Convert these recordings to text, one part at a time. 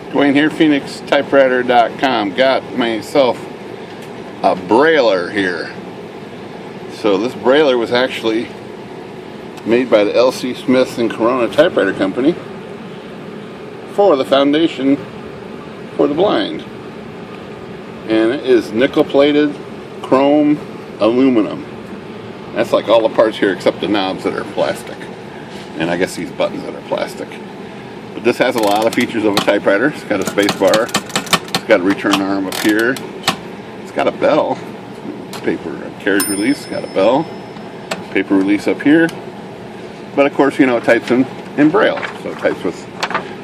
Dwayne here, PhoenixTypewriter.com. Got myself a brailler here. So this brailler was actually made by the L.C. Smith and Corona Typewriter Company for the Foundation for the Blind. And it is nickel-plated chrome aluminum. That's like all the parts here except the knobs that are plastic. And I guess these buttons that are plastic. But this has a lot of features of a typewriter. It's got a space bar. It's got a return arm up here. It's got a bell. Paper carriage release. It's got a bell. Paper release up here. But of course, you know, it types in Braille. So it types with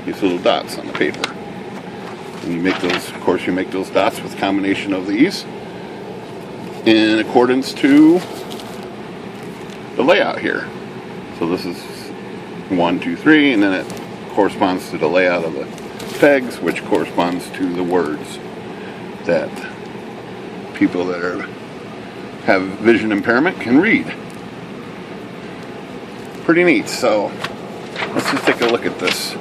these little dots on the paper. And you make those, of course, you make those dots with a combination of these in accordance to the layout here. So this is 1, 2, 3, and then it corresponds to the layout of the pegs, which corresponds to the words that people that have vision impairment can read. Pretty neat. So let's just take a look at this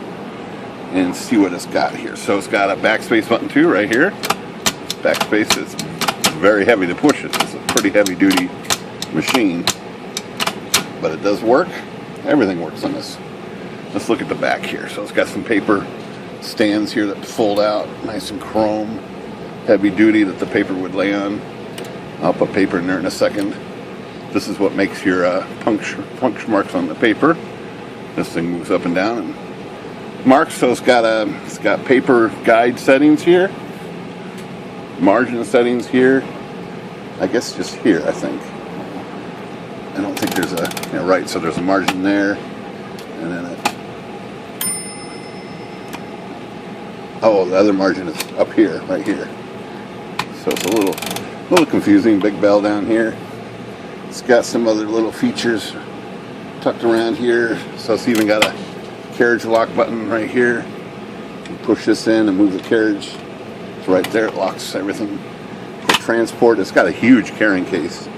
and see what it's got here. So it's got a backspace button too right here. Backspace is very heavy to push it. It's a pretty heavy duty machine, but it does work. Everything works on this. Let's look at the back here. So it's got some paper stands here that fold out, nice and chrome, heavy duty that the paper would lay on. I'll put paper in there in a second. This is what makes your puncture marks on the paper. This thing moves up and down and marks. So it's got paper guide settings here, margin settings here. I guess just here. I think. I don't think there's right. So there's a margin there, and then the other margin is up here, right here. So it's a little confusing. Big bell down here. It's got some other little features tucked around here. So it's even got a carriage lock button right here. You push this in and move the carriage. It's right there. It locks everything. For transport, it's got a huge carrying case.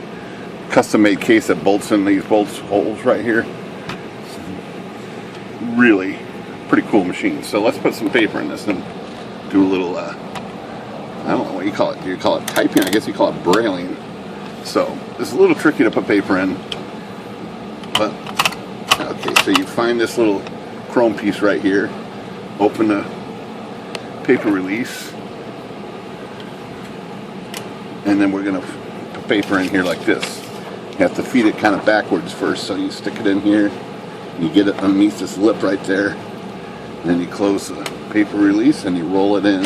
Custom-made case that bolts in these holes right here. Really pretty cool machine. So let's put some paper in this and do a little, I don't know what you call it. Do you call it typing? I guess you call it brailing. So it's a little tricky to put paper in. But, okay, so you find this little chrome piece right here. Open the paper release. And then we're going to put paper in here like this. You have to feed it kind of backwards first. So you stick it in here. You get it underneath this lip right there. And then you close the paper release and you roll it in.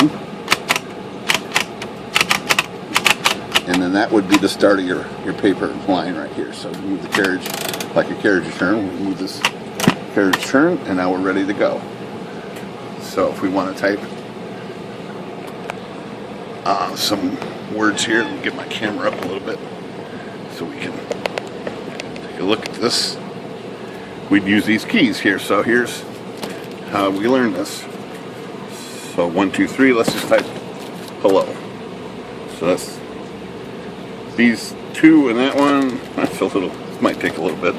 And then that would be the start of your paper line right here. So we move the carriage like a carriage turn. We move this carriage turn and now we're ready to go. So if we want to type some words here, let me get my camera up a little bit so we can take a look at this. We'd use these keys here. So here's how we learn this. So 1, 2, 3, let's just type hello. So that's these two and that one. That's a little, this might take a little bit.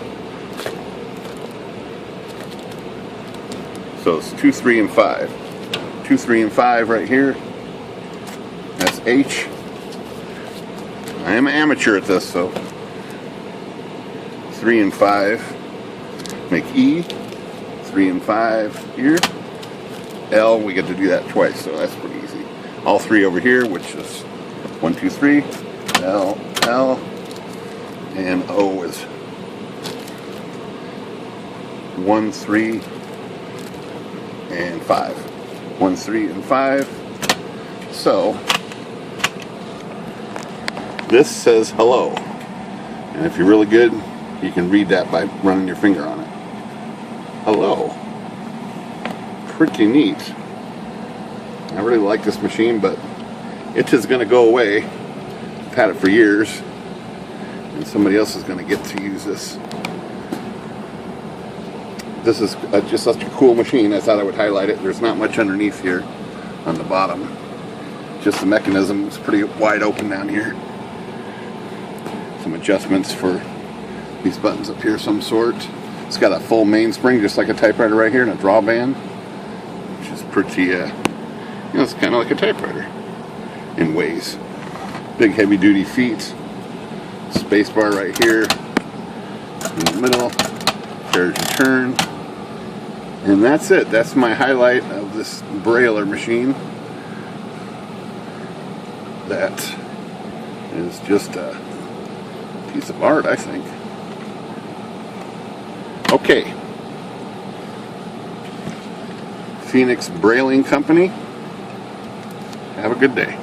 So it's 2, 3, and 5. 2, 3, and 5 right here. That's H. I am an amateur at this, so 3 and 5 make E. 3 and 5 here. L, we get to do that twice, so that's pretty easy. All 3 over here, which is 1, 2, 3. L, L, and O is 1, 3, and 5. 1, 3, and 5. So this says hello, and if you're really good, you can read that by running your finger on it. Hello. Pretty neat. I really like this machine, but it is going to go away. I've had it for years, and somebody else is going to get to use this. This is just such a cool machine. I thought I would highlight it. There's not much underneath here on the bottom. Just the mechanism is pretty wide open down here. Some adjustments for these buttons up here of some sort. It's got a full mainspring, just like a typewriter right here, and a drawband, which is pretty You know, it's kind of like a typewriter in ways. Big heavy duty feet, space bar right here in the middle, carriage return, and that's it. That's my highlight of this brailler machine. That is just a piece of art, I think. Okay. Phoenix Brailing Company. Have a good day.